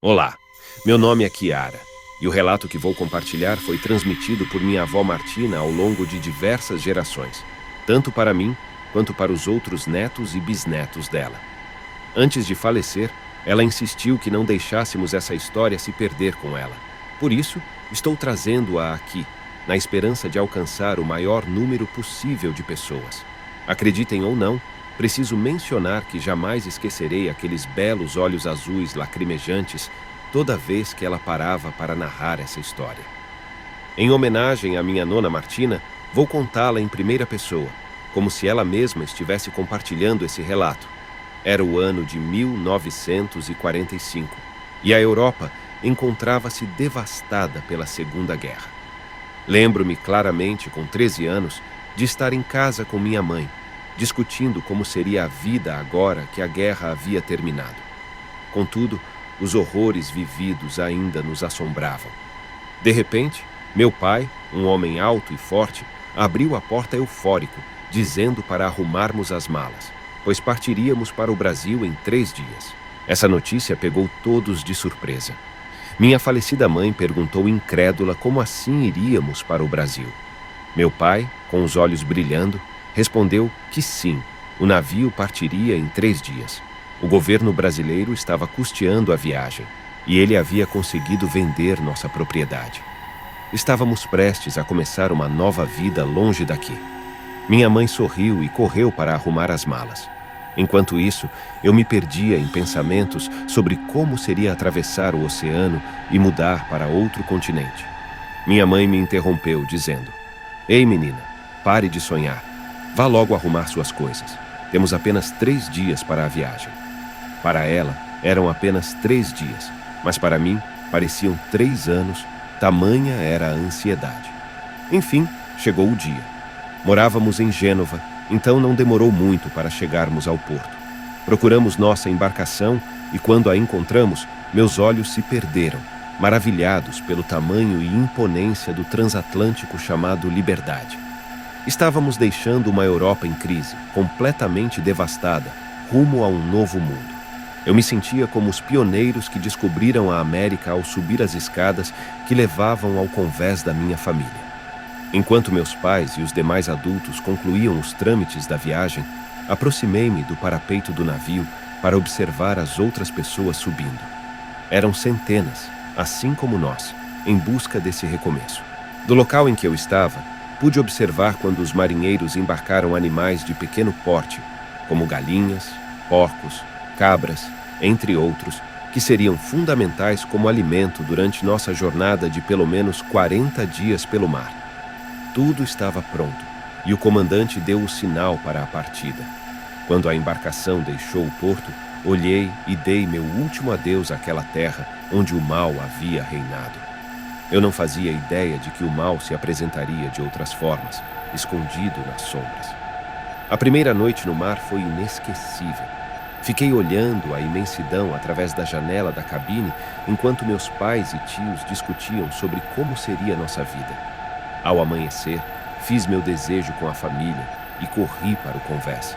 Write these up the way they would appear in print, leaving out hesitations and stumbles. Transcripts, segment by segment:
Olá, meu nome é Kiara e o relato que vou compartilhar foi transmitido por minha avó Martina ao longo de diversas gerações, tanto para mim quanto para os outros netos e bisnetos dela. Antes de falecer, ela insistiu que não deixássemos essa história se perder com ela. Por isso, estou trazendo-a aqui, na esperança de alcançar o maior número possível de pessoas. Acreditem ou não, preciso mencionar que jamais esquecerei aqueles belos olhos azuis lacrimejantes toda vez que ela parava para narrar essa história. Em homenagem à minha nona Martina, vou contá-la em primeira pessoa, como se ela mesma estivesse compartilhando esse relato. Era o ano de 1945 e a Europa encontrava-se devastada pela Segunda Guerra. Lembro-me claramente, com 13 anos, de estar em casa com minha mãe, discutindo como seria a vida agora que a guerra havia terminado. Contudo, os horrores vividos ainda nos assombravam. De repente, meu pai, um homem alto e forte, abriu a porta eufórico, dizendo para arrumarmos as malas, pois partiríamos para o Brasil em 3 dias. Essa notícia pegou todos de surpresa. Minha falecida mãe perguntou incrédula como assim iríamos para o Brasil. Meu pai, com os olhos brilhando, respondeu que sim, o navio partiria em 3 dias. O governo brasileiro estava custeando a viagem e ele havia conseguido vender nossa propriedade. Estávamos prestes a começar uma nova vida longe daqui. Minha mãe sorriu e correu para arrumar as malas. Enquanto isso, eu me perdia em pensamentos sobre como seria atravessar o oceano e mudar para outro continente. Minha mãe me interrompeu, dizendo: "Ei, menina, pare de sonhar. Vá logo arrumar suas coisas. Temos apenas 3 dias para a viagem." Para ela, eram apenas 3 dias, mas para mim, pareciam 3 anos, tamanha era a ansiedade. Enfim, chegou o dia. Morávamos em Gênova, então não demorou muito para chegarmos ao porto. Procuramos nossa embarcação e quando a encontramos, meus olhos se perderam, maravilhados pelo tamanho e imponência do transatlântico chamado Liberdade. Estávamos deixando uma Europa em crise, completamente devastada, rumo a um novo mundo. Eu me sentia como os pioneiros que descobriram a América ao subir as escadas que levavam ao convés da minha família. Enquanto meus pais e os demais adultos concluíam os trâmites da viagem, aproximei-me do parapeito do navio para observar as outras pessoas subindo. Eram centenas, assim como nós, em busca desse recomeço. Do local em que eu estava, pude observar quando os marinheiros embarcaram animais de pequeno porte, como galinhas, porcos, cabras, entre outros, que seriam fundamentais como alimento durante nossa jornada de pelo menos 40 dias pelo mar. Tudo estava pronto, e o comandante deu o sinal para a partida. Quando a embarcação deixou o porto, olhei e dei meu último adeus àquela terra onde o mal havia reinado. Eu não fazia ideia de que o mal se apresentaria de outras formas, escondido nas sombras. A primeira noite no mar foi inesquecível. Fiquei olhando a imensidão através da janela da cabine enquanto meus pais e tios discutiam sobre como seria nossa vida. Ao amanhecer, fiz meu desejo com a família e corri para o convés.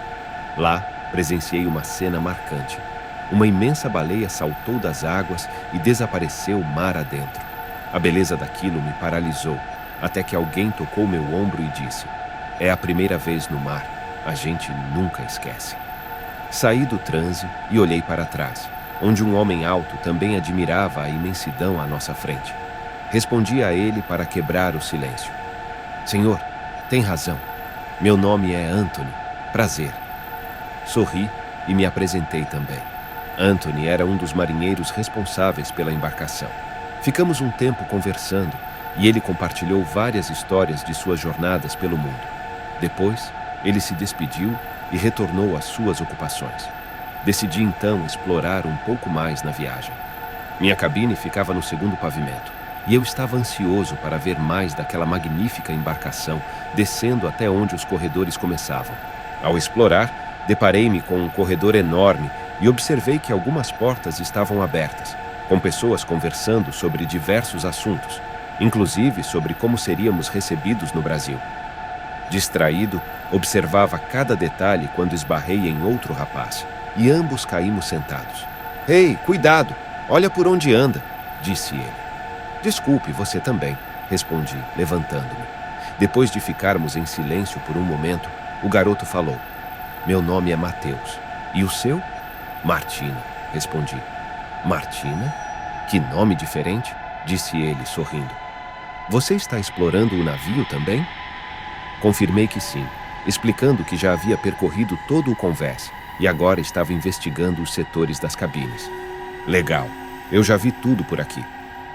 Lá, presenciei uma cena marcante. Uma imensa baleia saltou das águas e desapareceu mar adentro. A beleza daquilo me paralisou, até que alguém tocou meu ombro e disse: "É a primeira vez no mar, a gente nunca esquece." Saí do transe e olhei para trás, onde um homem alto também admirava a imensidão à nossa frente. Respondi a ele para quebrar o silêncio: "Senhor, tem razão. Meu nome é Anthony. Prazer." Sorri e me apresentei também. Anthony era um dos marinheiros responsáveis pela embarcação. Ficamos um tempo conversando e ele compartilhou várias histórias de suas jornadas pelo mundo. Depois, ele se despediu e retornou às suas ocupações. Decidi então explorar um pouco mais na viagem. Minha cabine ficava no segundo pavimento e eu estava ansioso para ver mais daquela magnífica embarcação descendo até onde os corredores começavam. Ao explorar, deparei-me com um corredor enorme e observei que algumas portas estavam abertas, com pessoas conversando sobre diversos assuntos, inclusive sobre como seríamos recebidos no Brasil. Distraído, observava cada detalhe quando esbarrei em outro rapaz, e ambos caímos sentados. "Ei, cuidado! Olha por onde anda, disse ele. Desculpe, você também, respondi, levantando-me. Depois de ficarmos em silêncio por um momento, o garoto falou. Meu nome é Mateus. E o seu? Martina, respondi. Martina? Que nome diferente, disse ele, sorrindo. Você está explorando o navio também? Confirmei que sim, explicando que já havia percorrido todo o convés e agora estava investigando os setores das cabines. Legal, eu já vi tudo por aqui.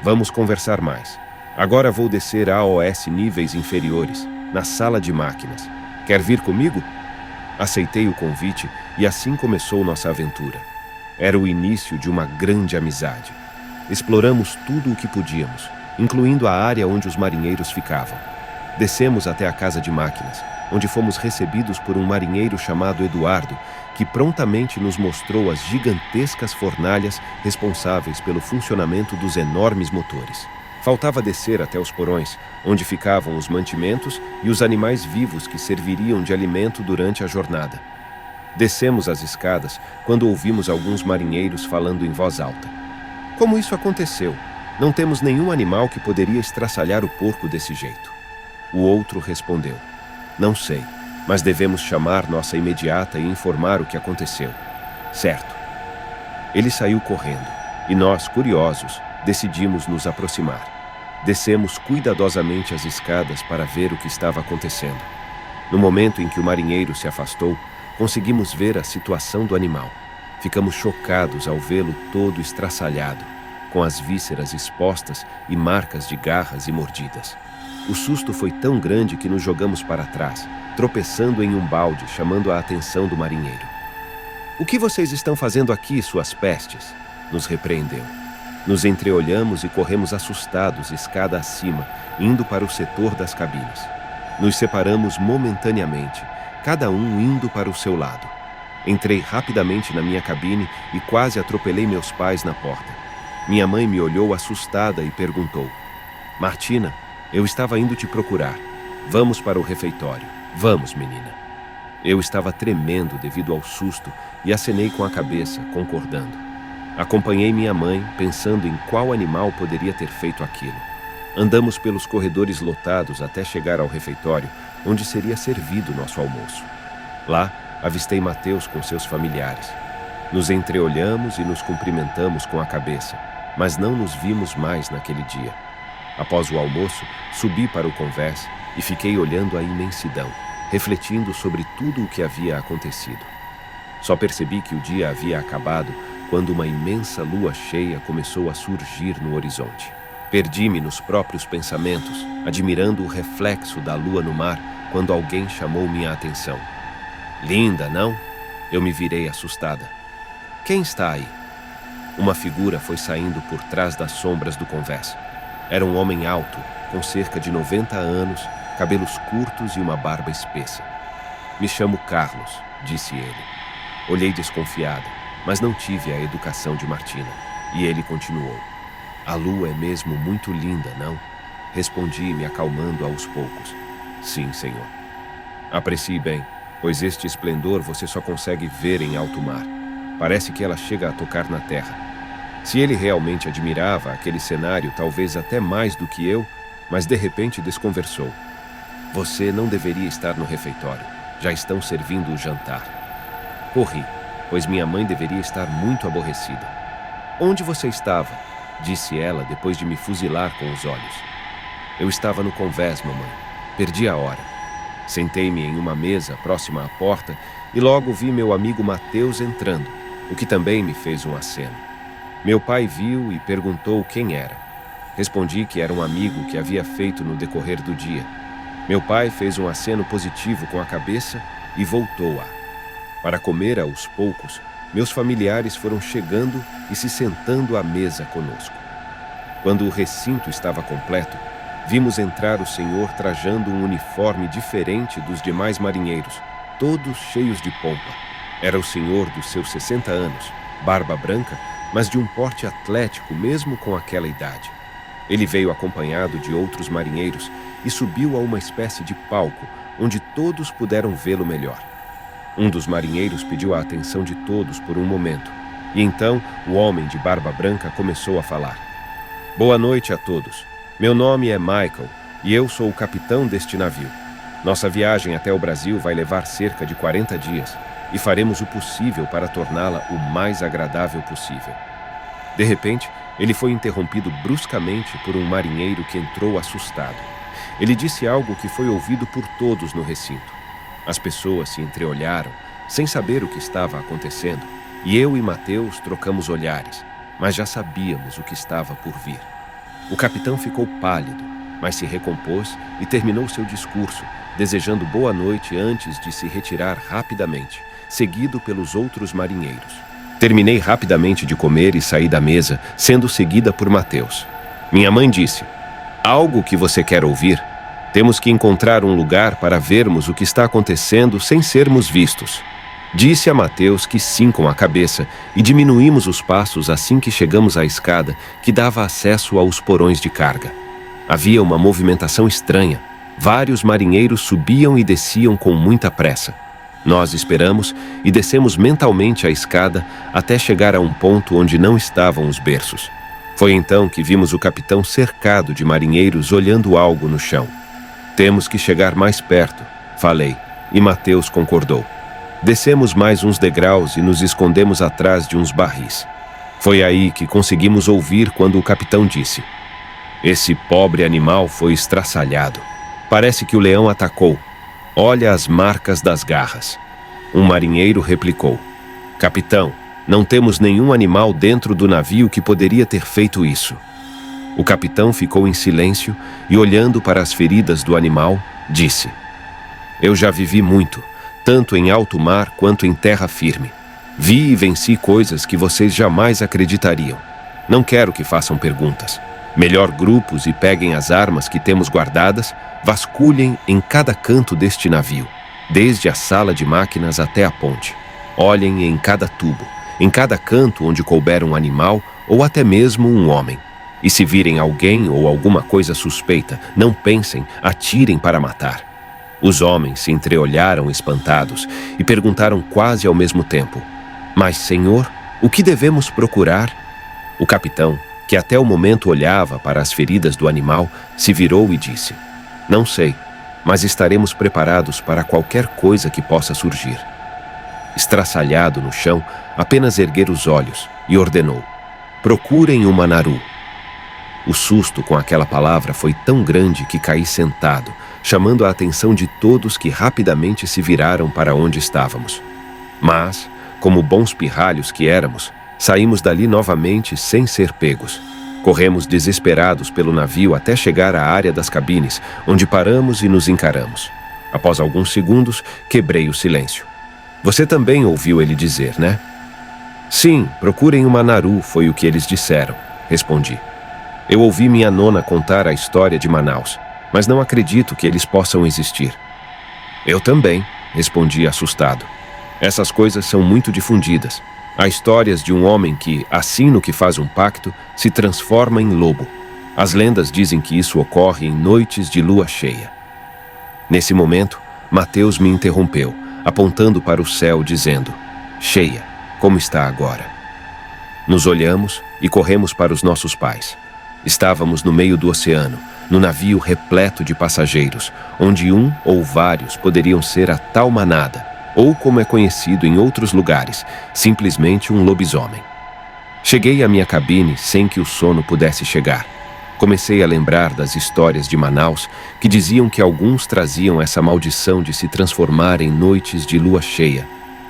Vamos conversar mais. Agora vou descer a AOS níveis inferiores, na sala de máquinas. Quer vir comigo? Aceitei o convite e assim começou nossa aventura. Era o início de uma grande amizade. Exploramos tudo o que podíamos, incluindo a área onde os marinheiros ficavam. Descemos até a casa de máquinas, onde fomos recebidos por um marinheiro chamado Eduardo, que prontamente nos mostrou as gigantescas fornalhas responsáveis pelo funcionamento dos enormes motores. Faltava descer até os porões, onde ficavam os mantimentos e os animais vivos que serviriam de alimento durante a jornada. Descemos as escadas quando ouvimos alguns marinheiros falando em voz alta. Como isso aconteceu? Não temos nenhum animal que poderia estraçalhar o porco desse jeito. O outro respondeu. Não sei, mas devemos chamar nossa imediata e informar o que aconteceu. Certo. Ele saiu correndo, e nós, curiosos, decidimos nos aproximar. Descemos cuidadosamente as escadas para ver o que estava acontecendo. No momento em que o marinheiro se afastou, conseguimos ver a situação do animal. Ficamos chocados ao vê-lo todo estraçalhado, com as vísceras expostas e marcas de garras e mordidas. O susto foi tão grande que nos jogamos para trás, tropeçando em um balde, chamando a atenção do marinheiro. "O que vocês estão fazendo aqui, suas pestes?" nos repreendeu. Nos entreolhamos e corremos assustados escada acima, indo para o setor das cabines. Nos separamos momentaneamente, cada um indo para o seu lado. Entrei rapidamente na minha cabine e quase atropelei meus pais na porta. Minha mãe me olhou assustada e perguntou: "Martina, eu estava indo te procurar. Vamos para o refeitório. Vamos, menina." Eu estava tremendo devido ao susto e acenei com a cabeça, concordando. Acompanhei minha mãe, pensando em qual animal poderia ter feito aquilo. Andamos pelos corredores lotados até chegar ao refeitório, onde seria servido nosso almoço. Lá, avistei Mateus com seus familiares. Nos entreolhamos e nos cumprimentamos com a cabeça, mas não nos vimos mais naquele dia. Após o almoço, subi para o convés e fiquei olhando a imensidão, refletindo sobre tudo o que havia acontecido. Só percebi que o dia havia acabado quando uma imensa lua cheia começou a surgir no horizonte. Perdi-me nos próprios pensamentos, admirando o reflexo da lua no mar quando alguém chamou minha atenção. "Linda, não?" Eu me virei assustada. "Quem está aí?" Uma figura foi saindo por trás das sombras do convés. Era um homem alto, com cerca de 90 anos, cabelos curtos e uma barba espessa. "Me chamo Carlos", disse ele. Olhei desconfiada, mas não tive a educação de Martina, e ele continuou. "A lua é mesmo muito linda, não?" Respondi, me acalmando aos poucos. "Sim, senhor." "Aprecie bem, pois este esplendor você só consegue ver em alto mar. Parece que ela chega a tocar na terra." Se ele realmente admirava aquele cenário, talvez até mais do que eu, mas de repente desconversou. "Você não deveria estar no refeitório. Já estão servindo o jantar." Corri, pois minha mãe deveria estar muito aborrecida. "Onde você estava?" disse ela depois de me fuzilar com os olhos. "Eu estava no convés, mamãe. Perdi a hora." Sentei-me em uma mesa próxima à porta e logo vi meu amigo Mateus entrando, o que também me fez um aceno. Meu pai viu e perguntou quem era. Respondi que era um amigo que havia feito no decorrer do dia. Meu pai fez um aceno positivo com a cabeça e voltou-a. Para comer aos poucos, meus familiares foram chegando e se sentando à mesa conosco. Quando o recinto estava completo, vimos entrar o senhor trajando um uniforme diferente dos demais marinheiros, todos cheios de pompa. Era o senhor dos seus 60 anos, barba branca, mas de um porte atlético mesmo com aquela idade. Ele veio acompanhado de outros marinheiros e subiu a uma espécie de palco, onde todos puderam vê-lo melhor. Um dos marinheiros pediu a atenção de todos por um momento. E então o homem de barba branca começou a falar. Boa noite a todos. Meu nome é Michael e eu sou o capitão deste navio. Nossa viagem até o Brasil vai levar cerca de 40 dias e faremos o possível para torná-la o mais agradável possível. De repente, ele foi interrompido bruscamente por um marinheiro que entrou assustado. Ele disse algo que foi ouvido por todos no recinto. As pessoas se entreolharam, sem saber o que estava acontecendo, e eu e Mateus trocamos olhares, mas já sabíamos o que estava por vir. O capitão ficou pálido, mas se recompôs e terminou seu discurso, desejando boa noite antes de se retirar rapidamente, seguido pelos outros marinheiros. Terminei rapidamente de comer e saí da mesa, sendo seguida por Mateus. Minha mãe disse: algo que você quer ouvir? Temos que encontrar um lugar para vermos o que está acontecendo sem sermos vistos. Disse a Mateus que sim com a cabeça e diminuímos os passos assim que chegamos à escada que dava acesso aos porões de carga. Havia uma movimentação estranha. Vários marinheiros subiam e desciam com muita pressa. Nós esperamos e descemos mentalmente a escada até chegar a um ponto onde não estavam os berços. Foi então que vimos o capitão cercado de marinheiros olhando algo no chão. Temos que chegar mais perto, falei, e Mateus concordou. Descemos mais uns degraus e nos escondemos atrás de uns barris. Foi aí que conseguimos ouvir quando o capitão disse: esse pobre animal foi estraçalhado. Parece que o leão atacou. Olha as marcas das garras. Um marinheiro replicou: capitão, não temos nenhum animal dentro do navio que poderia ter feito isso. O capitão ficou em silêncio e, olhando para as feridas do animal, disse: eu já vivi muito, tanto em alto mar quanto em terra firme. Vi e venci coisas que vocês jamais acreditariam. Não quero que façam perguntas. Melhor grupos e peguem as armas que temos guardadas, vasculhem em cada canto deste navio, desde a sala de máquinas até a ponte. Olhem em cada tubo, em cada canto onde couber um animal ou até mesmo um homem. E se virem alguém ou alguma coisa suspeita, não pensem, atirem para matar. Os homens se entreolharam espantados e perguntaram quase ao mesmo tempo: mas, senhor, o que devemos procurar? O capitão, que até o momento olhava para as feridas do animal, se virou e disse: não sei, mas estaremos preparados para qualquer coisa que possa surgir. Estraçalhado no chão, apenas erguer os olhos e ordenou: procurem uma naru. O susto com aquela palavra foi tão grande que caí sentado, chamando a atenção de todos que rapidamente se viraram para onde estávamos. Mas, como bons pirralhos que éramos, saímos dali novamente sem ser pegos. Corremos desesperados pelo navio até chegar à área das cabines, onde paramos e nos encaramos. Após alguns segundos, quebrei o silêncio. Você também ouviu ele dizer, né? Sim, procurem uma naru, foi o que eles disseram, respondi. Eu ouvi minha nona contar a história de Manaus, mas não acredito que eles possam existir. Eu também, respondi assustado. Essas coisas são muito difundidas. Há histórias de um homem que, assim no que faz um pacto, se transforma em lobo. As lendas dizem que isso ocorre em noites de lua cheia. Nesse momento, Mateus me interrompeu, apontando para o céu, dizendo: cheia, como está agora? Nos olhamos e corremos para os nossos pais. Estávamos no meio do oceano, no navio repleto de passageiros, onde um ou vários poderiam ser a tal manada, ou como é conhecido em outros lugares, simplesmente um lobisomem. Cheguei à minha cabine sem que o sono pudesse chegar. Comecei a lembrar das histórias de Manaus que diziam que alguns traziam essa maldição de se transformar em noites de lua cheia.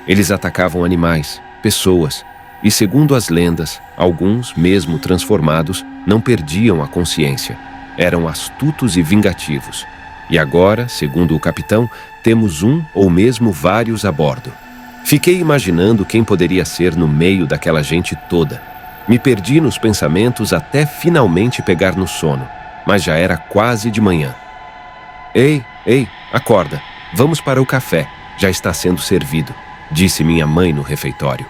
Eles atacavam animais, pessoas, e segundo as lendas, alguns, mesmo transformados, não perdiam a consciência. Eram astutos e vingativos. E agora, segundo o capitão, temos um ou mesmo vários a bordo. Fiquei imaginando quem poderia ser no meio daquela gente toda. Me perdi nos pensamentos até finalmente pegar no sono, mas já era quase de manhã. Ei, acorda, vamos para o café, já está sendo servido, disse minha mãe no refeitório.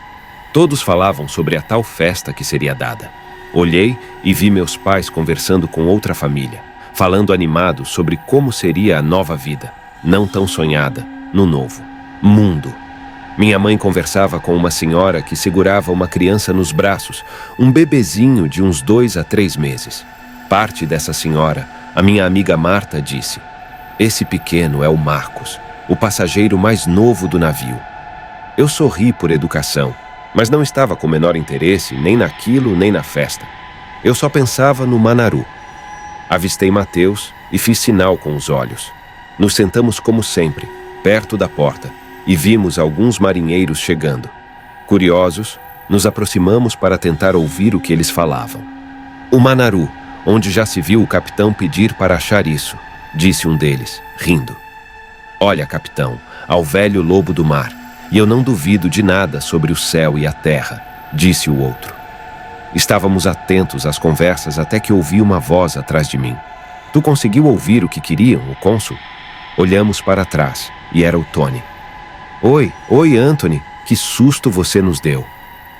Todos falavam sobre a tal festa que seria dada. Olhei e vi meus pais conversando com outra família, falando animados sobre como seria a nova vida, não tão sonhada, no novo mundo. Minha mãe conversava com uma senhora que segurava uma criança nos braços, um bebezinho de uns 2 a 3 meses. Parte dessa senhora, a minha amiga Marta, disse: "Esse pequeno é o Marcos, o passageiro mais novo do navio." Eu sorri por educação, mas não estava com o menor interesse nem naquilo nem na festa. Eu só pensava no Manaru. Avistei Mateus e fiz sinal com os olhos. Nos sentamos como sempre, perto da porta, e vimos alguns marinheiros chegando. Curiosos, nos aproximamos para tentar ouvir o que eles falavam. "O Manaru, onde já se viu o capitão pedir para achar isso", disse um deles, rindo. "Olha, capitão, ao velho lobo do mar, e eu não duvido de nada sobre o céu e a terra", disse o outro. Estávamos atentos às conversas até que ouvi uma voz atrás de mim. "Tu conseguiu ouvir o que queriam, o cônsul?" Olhamos para trás, e era o Tony. Oi, Anthony, que susto você nos deu."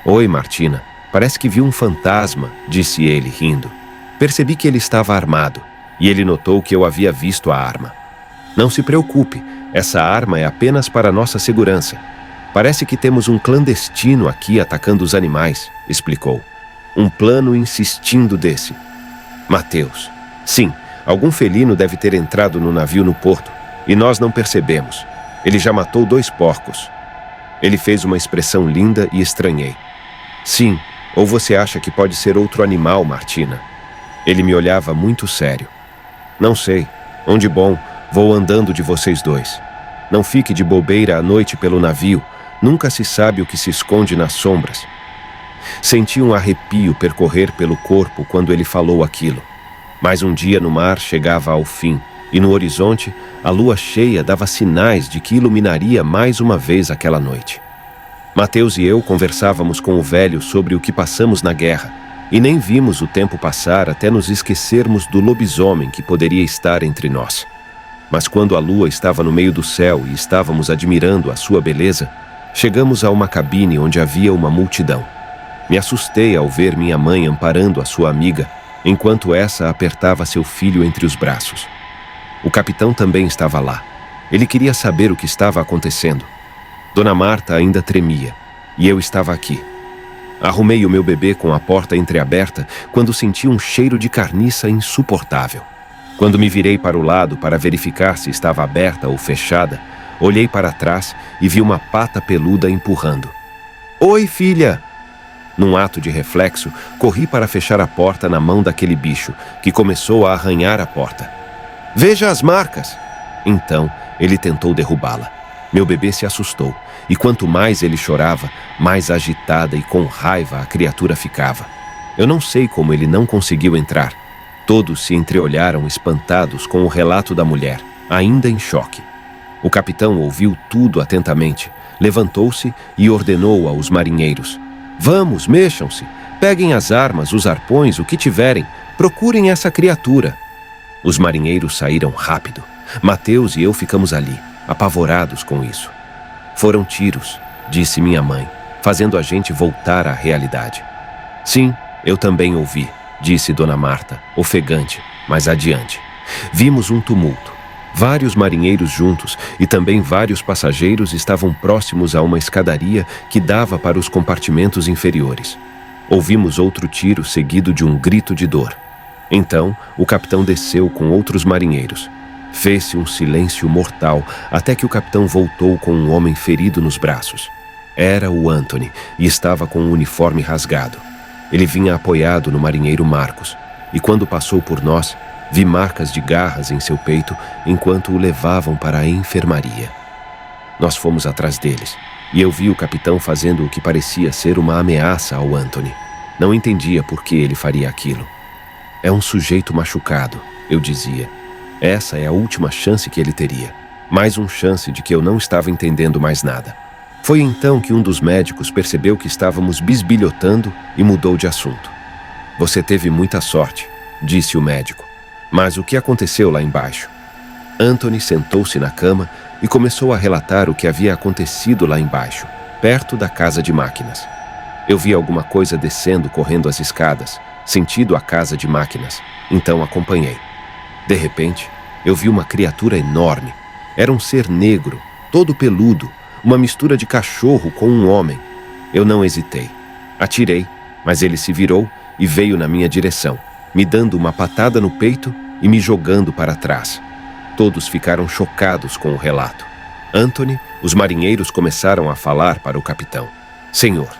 "Oi, Martina, parece que viu um fantasma", disse ele, rindo. Percebi que ele estava armado, e ele notou que eu havia visto a arma. "Não se preocupe, essa arma é apenas para nossa segurança. Parece que temos um clandestino aqui atacando os animais", explicou. "Um plano insistindo desse." "Mateus, sim, algum felino deve ter entrado no navio no porto, e nós não percebemos. Ele já matou 2 porcos." Ele fez uma expressão linda e estranhei. "Sim, ou você acha que pode ser outro animal, Martina?" Ele me olhava muito sério. "Não sei. Onde bom, vou andando de vocês 2. Não fique de bobeira à noite pelo navio, nunca se sabe o que se esconde nas sombras." Senti um arrepio percorrer pelo corpo quando ele falou aquilo. Mais um dia no mar chegava ao fim, e no horizonte, a lua cheia dava sinais de que iluminaria mais uma vez aquela noite. Mateus e eu conversávamos com o velho sobre o que passamos na guerra, e nem vimos o tempo passar até nos esquecermos do lobisomem que poderia estar entre nós. Mas quando a lua estava no meio do céu e estávamos admirando a sua beleza, chegamos a uma cabine onde havia uma multidão. Me assustei ao ver minha mãe amparando a sua amiga, enquanto essa apertava seu filho entre os braços. O capitão também estava lá. Ele queria saber o que estava acontecendo. Dona Marta ainda tremia, e eu estava aqui. Arrumei o meu bebê com a porta entreaberta quando senti um cheiro de carniça insuportável. Quando me virei para o lado para verificar se estava aberta ou fechada, olhei para trás e vi uma pata peluda empurrando. "Oi, filha!" Num ato de reflexo, corri para fechar a porta na mão daquele bicho, que começou a arranhar a porta. "Veja as marcas!" Então, ele tentou derrubá-la. Meu bebê se assustou, e quanto mais ele chorava, mais agitada e com raiva a criatura ficava. Eu não sei como ele não conseguiu entrar. Todos se entreolharam espantados com o relato da mulher, ainda em choque. O capitão ouviu tudo atentamente, levantou-se e ordenou aos marinheiros: "Vamos, mexam-se, peguem as armas, os arpões, o que tiverem, procurem essa criatura." Os marinheiros saíram rápido. Mateus e eu ficamos ali, apavorados com isso. "Foram tiros", disse minha mãe, fazendo a gente voltar à realidade. "Sim, eu também ouvi", disse Dona Marta, ofegante, mas adiante. Vimos um tumulto. Vários marinheiros juntos e também vários passageiros estavam próximos a uma escadaria que dava para os compartimentos inferiores. Ouvimos outro tiro seguido de um grito de dor. Então, o capitão desceu com outros marinheiros. Fez-se um silêncio mortal até que o capitão voltou com um homem ferido nos braços. Era o Anthony e estava com o uniforme rasgado. Ele vinha apoiado no marinheiro Marcos, e quando passou por nós, vi marcas de garras em seu peito enquanto o levavam para a enfermaria. Nós fomos atrás deles, e eu vi o capitão fazendo o que parecia ser uma ameaça ao Anthony. Não entendia por que ele faria aquilo. "É um sujeito machucado", eu dizia. Essa é a última chance que ele teria. Mais uma chance de que eu não estava entendendo mais nada. Foi então que um dos médicos percebeu que estávamos bisbilhotando e mudou de assunto. "Você teve muita sorte", disse o médico. "Mas o que aconteceu lá embaixo?" Anthony sentou-se na cama e começou a relatar o que havia acontecido lá embaixo, perto da casa de máquinas. Eu vi alguma coisa descendo correndo as escadas, sentido a casa de máquinas, então acompanhei. De repente, eu vi uma criatura enorme. Era um ser negro, todo peludo, uma mistura de cachorro com um homem. Eu não hesitei. Atirei, mas ele se virou e veio na minha direção, me dando uma patada no peito e me jogando para trás. Todos ficaram chocados com o relato. Anthony, os marinheiros começaram a falar para o capitão. Senhor,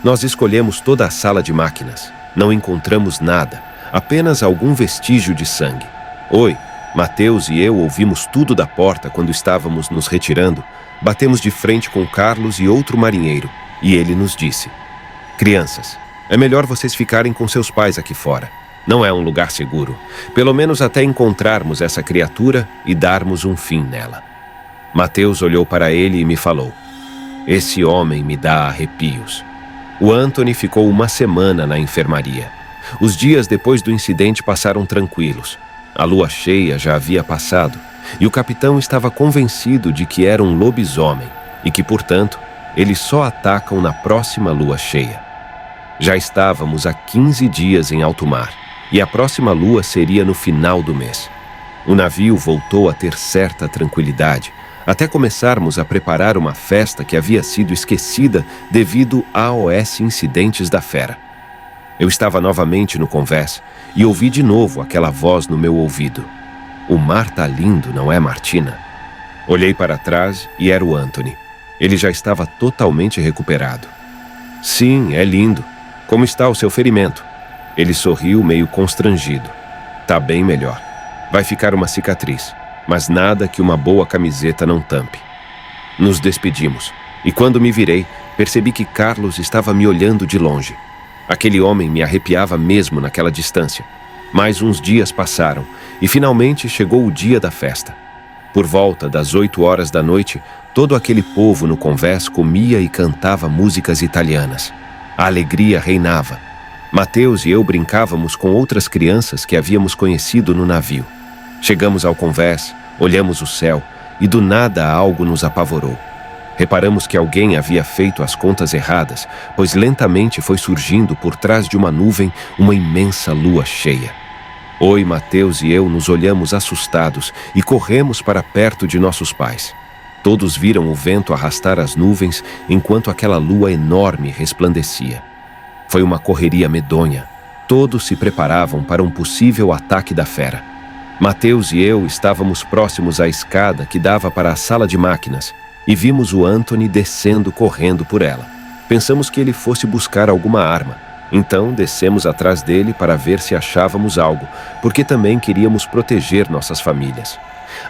nós escolhemos toda a sala de máquinas. Não encontramos nada, apenas algum vestígio de sangue. Oi, Mateus e eu ouvimos tudo da porta quando estávamos nos retirando. Batemos de frente com Carlos e outro marinheiro, e ele nos disse: crianças, é melhor vocês ficarem com seus pais aqui fora. Não é um lugar seguro, pelo menos até encontrarmos essa criatura e darmos um fim nela. Mateus olhou para ele e me falou: esse homem me dá arrepios. O Anthony ficou uma semana na enfermaria. Os dias depois do incidente passaram tranquilos. A lua cheia já havia passado e o capitão estava convencido de que era um lobisomem e que, portanto, eles só atacam na próxima lua cheia. Já estávamos há 15 dias em alto mar e a próxima lua seria no final do mês. O navio voltou a ter certa tranquilidade até começarmos a preparar uma festa que havia sido esquecida devido aos incidentes da fera. Eu estava novamente no convés e ouvi de novo aquela voz no meu ouvido: o mar tá lindo, não é, Martina? Olhei para trás e era o Anthony. Ele já estava totalmente recuperado. Sim, é lindo. Como está o seu ferimento? Ele sorriu meio constrangido. Tá bem melhor. Vai ficar uma cicatriz, mas nada que uma boa camiseta não tampe. Nos despedimos, e quando me virei, percebi que Carlos estava me olhando de longe. Aquele homem me arrepiava mesmo naquela distância. Mais uns dias passaram, e finalmente chegou o dia da festa. Por volta das 8 horas da noite, todo aquele povo no convés comia e cantava músicas italianas. A alegria reinava. Mateus e eu brincávamos com outras crianças que havíamos conhecido no navio. Chegamos ao convés, olhamos o céu e do nada algo nos apavorou. Reparamos que alguém havia feito as contas erradas, pois lentamente foi surgindo por trás de uma nuvem uma imensa lua cheia. Oi, Mateus e eu nos olhamos assustados e corremos para perto de nossos pais. Todos viram o vento arrastar as nuvens enquanto aquela lua enorme resplandecia. Foi uma correria medonha. Todos se preparavam para um possível ataque da fera. Mateus e eu estávamos próximos à escada que dava para a sala de máquinas e vimos o Anthony descendo correndo por ela. Pensamos que ele fosse buscar alguma arma, então descemos atrás dele para ver se achávamos algo, porque também queríamos proteger nossas famílias.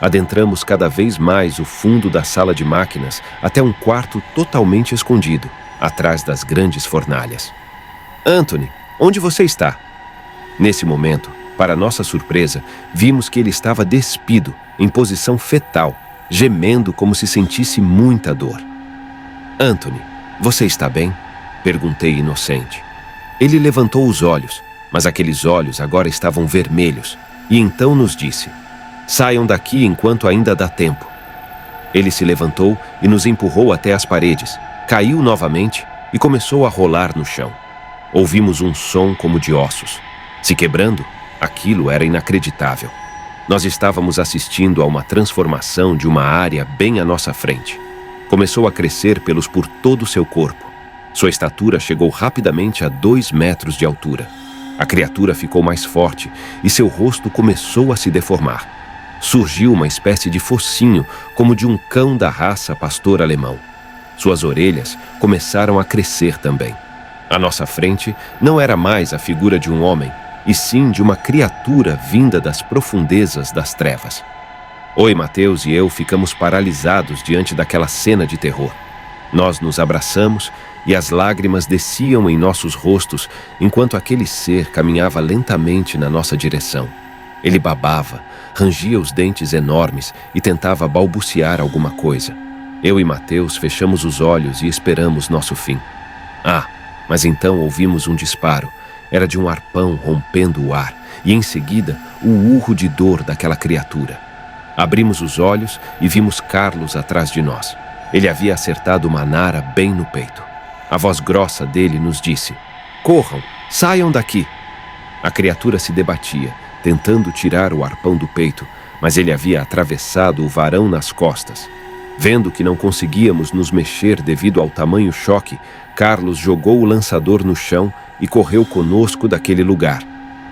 Adentramos cada vez mais o fundo da sala de máquinas até um quarto totalmente escondido, atrás das grandes fornalhas. Anthony, onde você está? Nesse momento, para nossa surpresa, vimos que ele estava despido, em posição fetal, gemendo como se sentisse muita dor. Anthony, você está bem? Perguntei inocente. Ele levantou os olhos, mas aqueles olhos agora estavam vermelhos, e então nos disse: saiam daqui enquanto ainda dá tempo. Ele se levantou e nos empurrou até as paredes, caiu novamente e começou a rolar no chão. Ouvimos um som como de ossos. Se quebrando, aquilo era inacreditável. Nós estávamos assistindo a uma transformação de uma área bem à nossa frente. Começou a crescer pelos por todo o seu corpo. Sua estatura chegou rapidamente a 2 metros de altura. A criatura ficou mais forte e seu rosto começou a se deformar. Surgiu uma espécie de focinho, como de um cão da raça pastor alemão. Suas orelhas começaram a crescer também. À nossa frente não era mais a figura de um homem, e sim de uma criatura vinda das profundezas das trevas. Oi, Mateus e eu ficamos paralisados diante daquela cena de terror. Nós nos abraçamos e as lágrimas desciam em nossos rostos enquanto aquele ser caminhava lentamente na nossa direção. Ele babava, rangia os dentes enormes e tentava balbuciar alguma coisa. Eu e Mateus fechamos os olhos e esperamos nosso fim. Mas então ouvimos um disparo. Era de um arpão rompendo o ar e, em seguida, o urro de dor daquela criatura. Abrimos os olhos e vimos Carlos atrás de nós. Ele havia acertado uma nara bem no peito. A voz grossa dele nos disse: corram, saiam daqui. A criatura se debatia, tentando tirar o arpão do peito, mas ele havia atravessado o varão nas costas. Vendo que não conseguíamos nos mexer devido ao tamanho choque, Carlos jogou o lançador no chão e correu conosco daquele lugar.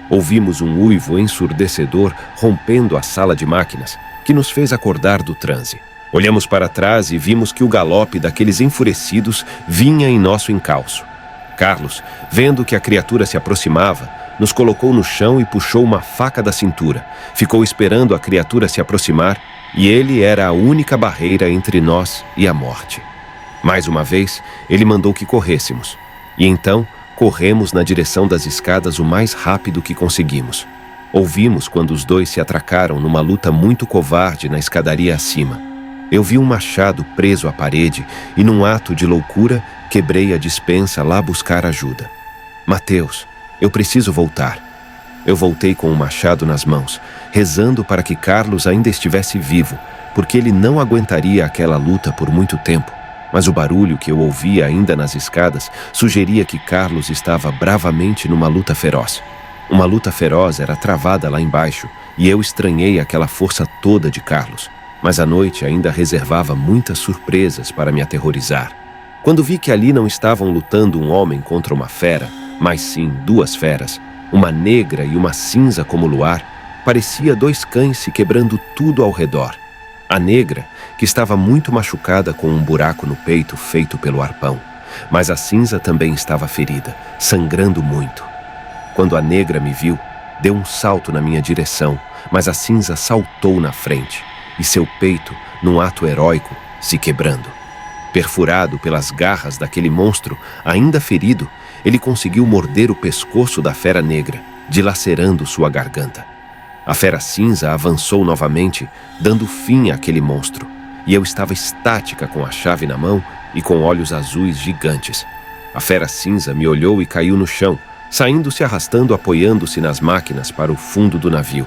Ouvimos um uivo ensurdecedor rompendo a sala de máquinas, que nos fez acordar do transe. Olhamos para trás e vimos que o galope daqueles enfurecidos vinha em nosso encalço. Carlos, vendo que a criatura se aproximava, nos colocou no chão e puxou uma faca da cintura. Ficou esperando a criatura se aproximar e ele era a única barreira entre nós e a morte. Mais uma vez, ele mandou que corrêssemos. E então, corremos na direção das escadas o mais rápido que conseguimos. Ouvimos quando os dois se atracaram numa luta muito covarde na escadaria acima. Eu vi um machado preso à parede e, num ato de loucura, quebrei a despensa lá buscar ajuda. Mateus, eu preciso voltar. Eu voltei com o machado nas mãos, rezando para que Carlos ainda estivesse vivo, porque ele não aguentaria aquela luta por muito tempo. Mas o barulho que eu ouvia ainda nas escadas sugeria que Carlos estava bravamente numa luta feroz. Uma luta feroz era travada lá embaixo, e eu estranhei aquela força toda de Carlos. Mas a noite ainda reservava muitas surpresas para me aterrorizar. Quando vi que ali não estavam lutando um homem contra uma fera, mas sim duas feras, uma negra e uma cinza como o luar, parecia dois cães se quebrando tudo ao redor. A negra, que estava muito machucada com um buraco no peito feito pelo arpão, mas a cinza também estava ferida, sangrando muito. Quando a negra me viu, deu um salto na minha direção, mas a cinza saltou na frente, e seu peito, num ato heróico, se quebrando. Perfurado pelas garras daquele monstro, ainda ferido, ele conseguiu morder o pescoço da fera negra, dilacerando sua garganta. A fera cinza avançou novamente, dando fim àquele monstro, e eu estava estática com a chave na mão e com olhos azuis gigantes. A fera cinza me olhou e caiu no chão, saindo se arrastando, apoiando-se nas máquinas para o fundo do navio.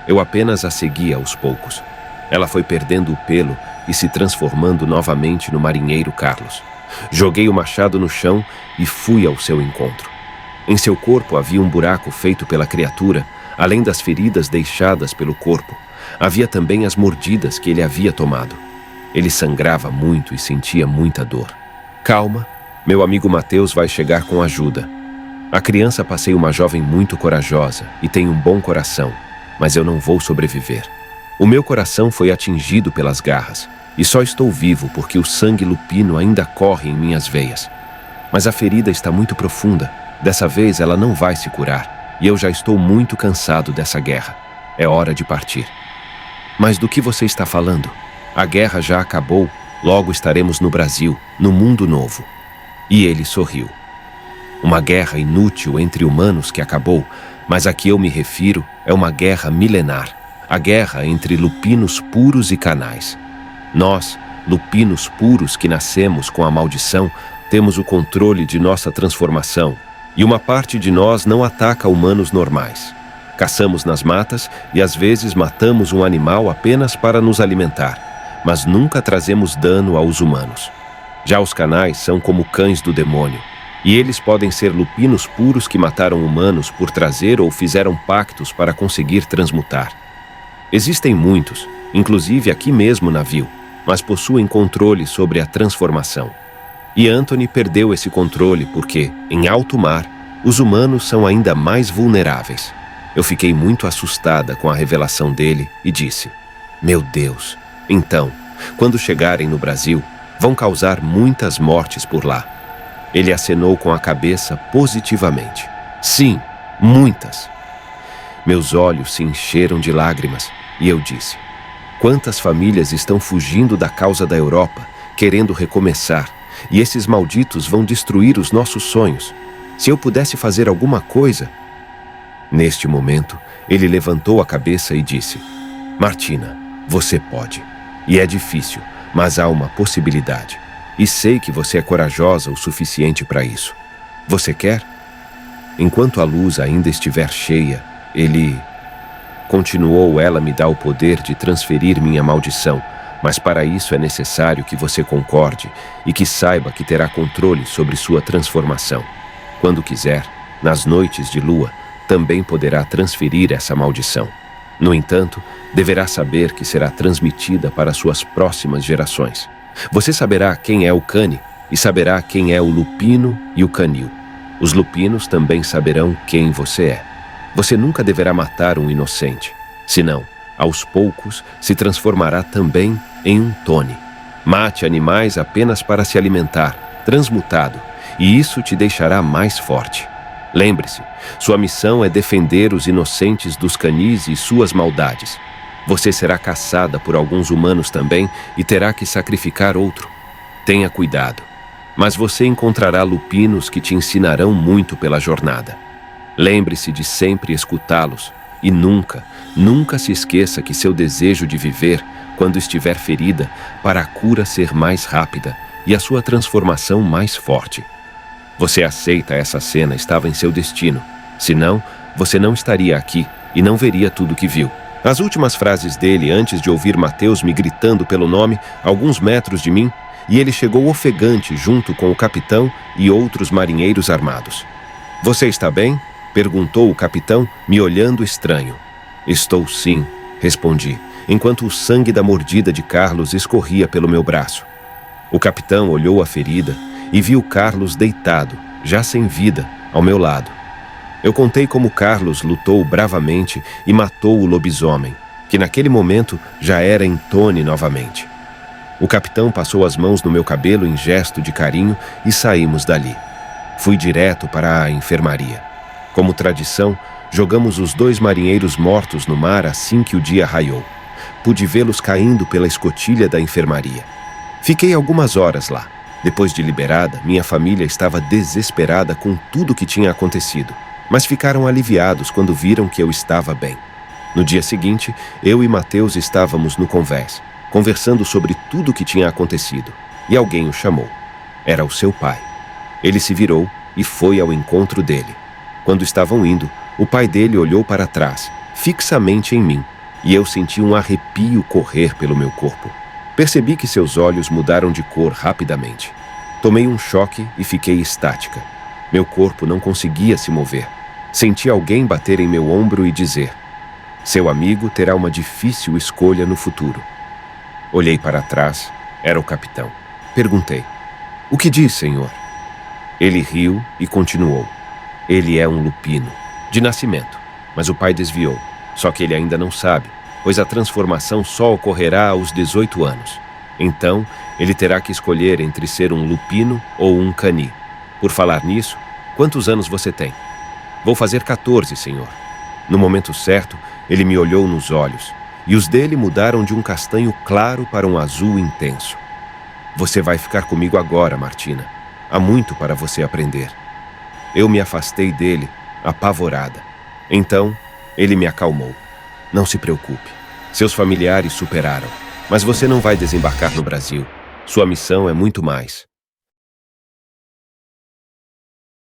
Eu apenas a seguia aos poucos. Ela foi perdendo o pelo e se transformando novamente no marinheiro Carlos. Joguei o machado no chão e fui ao seu encontro. Em seu corpo havia um buraco feito pela criatura, além das feridas deixadas pelo corpo. Havia também as mordidas que ele havia tomado. Ele sangrava muito e sentia muita dor. Calma, meu amigo Mateus vai chegar com ajuda. A criança passei uma jovem muito corajosa e tem um bom coração, mas eu não vou sobreviver. O meu coração foi atingido pelas garras, e só estou vivo porque o sangue lupino ainda corre em minhas veias. Mas a ferida está muito profunda, dessa vez ela não vai se curar, e eu já estou muito cansado dessa guerra. É hora de partir. Mas do que você está falando? A guerra já acabou, logo estaremos no Brasil, no mundo novo. E ele sorriu. Uma guerra inútil entre humanos que acabou, mas a que eu me refiro é uma guerra milenar. A guerra entre lupinos puros e canais. Nós, lupinos puros que nascemos com a maldição, temos o controle de nossa transformação, e uma parte de nós não ataca humanos normais. Caçamos nas matas e às vezes matamos um animal apenas para nos alimentar, mas nunca trazemos dano aos humanos. Já os canais são como cães do demônio, e eles podem ser lupinos puros que mataram humanos por trazer ou fizeram pactos para conseguir transmutar. Existem muitos, inclusive aqui mesmo no navio, mas possuem controle sobre a transformação. E Anthony perdeu esse controle porque, em alto mar, os humanos são ainda mais vulneráveis. Eu fiquei muito assustada com a revelação dele e disse: "Meu Deus, então, quando chegarem no Brasil, vão causar muitas mortes por lá." Ele acenou com a cabeça positivamente. "Sim, muitas." Meus olhos se encheram de lágrimas e eu disse: "Quantas famílias estão fugindo da causa da Europa, querendo recomeçar, e esses malditos vão destruir os nossos sonhos. Se eu pudesse fazer alguma coisa..." Neste momento, ele levantou a cabeça e disse: "Martina, você pode. E é difícil, mas há uma possibilidade. E sei que você é corajosa o suficiente para isso. Você quer?" Enquanto a luz ainda estiver cheia, ele... Continuou: "Ela me dá o poder de transferir minha maldição, mas para isso é necessário que você concorde e que saiba que terá controle sobre sua transformação. Quando quiser, nas noites de lua, também poderá transferir essa maldição. No entanto, deverá saber que será transmitida para suas próximas gerações. Você saberá quem é o cane e saberá quem é o lupino e o canil. Os lupinos também saberão quem você é. Você nunca deverá matar um inocente, senão, aos poucos, se transformará também em um tone. Mate animais apenas para se alimentar, transmutado, e isso te deixará mais forte. Lembre-se, sua missão é defender os inocentes dos canis e suas maldades. Você será caçada por alguns humanos também e terá que sacrificar outro. Tenha cuidado, mas você encontrará lupinos que te ensinarão muito pela jornada. Lembre-se de sempre escutá-los e nunca, nunca se esqueça que seu desejo de viver, quando estiver ferida, para a cura ser mais rápida e a sua transformação mais forte. Você aceita essa cena estava em seu destino, senão você não estaria aqui e não veria tudo que viu. As últimas frases dele antes de ouvir Mateus me gritando pelo nome, alguns metros de mim, e ele chegou ofegante junto com o capitão e outros marinheiros armados. "Você está bem?" perguntou o capitão, me olhando estranho. "Estou sim", respondi, enquanto o sangue da mordida de Carlos escorria pelo meu braço. O capitão olhou a ferida e viu Carlos deitado, já sem vida, ao meu lado. Eu contei como Carlos lutou bravamente e matou o lobisomem, que naquele momento já era em Tone novamente. O capitão passou as mãos no meu cabelo em gesto de carinho e saímos dali. Fui direto para a enfermaria. Como tradição, jogamos os 2 marinheiros mortos no mar assim que o dia raiou. Pude vê-los caindo pela escotilha da enfermaria. Fiquei algumas horas lá. Depois de liberada, minha família estava desesperada com tudo que tinha acontecido, mas ficaram aliviados quando viram que eu estava bem. No dia seguinte, eu e Mateus estávamos no convés, conversando sobre tudo o que tinha acontecido, e alguém o chamou. Era o seu pai. Ele se virou e foi ao encontro dele. Quando estavam indo, o pai dele olhou para trás, fixamente em mim, e eu senti um arrepio correr pelo meu corpo. Percebi que seus olhos mudaram de cor rapidamente. Tomei um choque e fiquei estática. Meu corpo não conseguia se mover. Senti alguém bater em meu ombro e dizer: "Seu amigo terá uma difícil escolha no futuro." Olhei para trás. Era o capitão. Perguntei: "O que diz, senhor?" Ele riu e continuou: "Ele é um lupino, de nascimento, mas o pai desviou. Só que ele ainda não sabe, pois a transformação só ocorrerá aos 18 anos. Então, ele terá que escolher entre ser um lupino ou um cani. Por falar nisso, quantos anos você tem?" "Vou fazer 14, senhor." No momento certo, ele me olhou nos olhos, e os dele mudaram de um castanho claro para um azul intenso. "Você vai ficar comigo agora, Martina. Há muito para você aprender." Eu me afastei dele, apavorada. Então, ele me acalmou. "Não se preocupe. Seus familiares superaram. Mas você não vai desembarcar no Brasil. Sua missão é muito mais.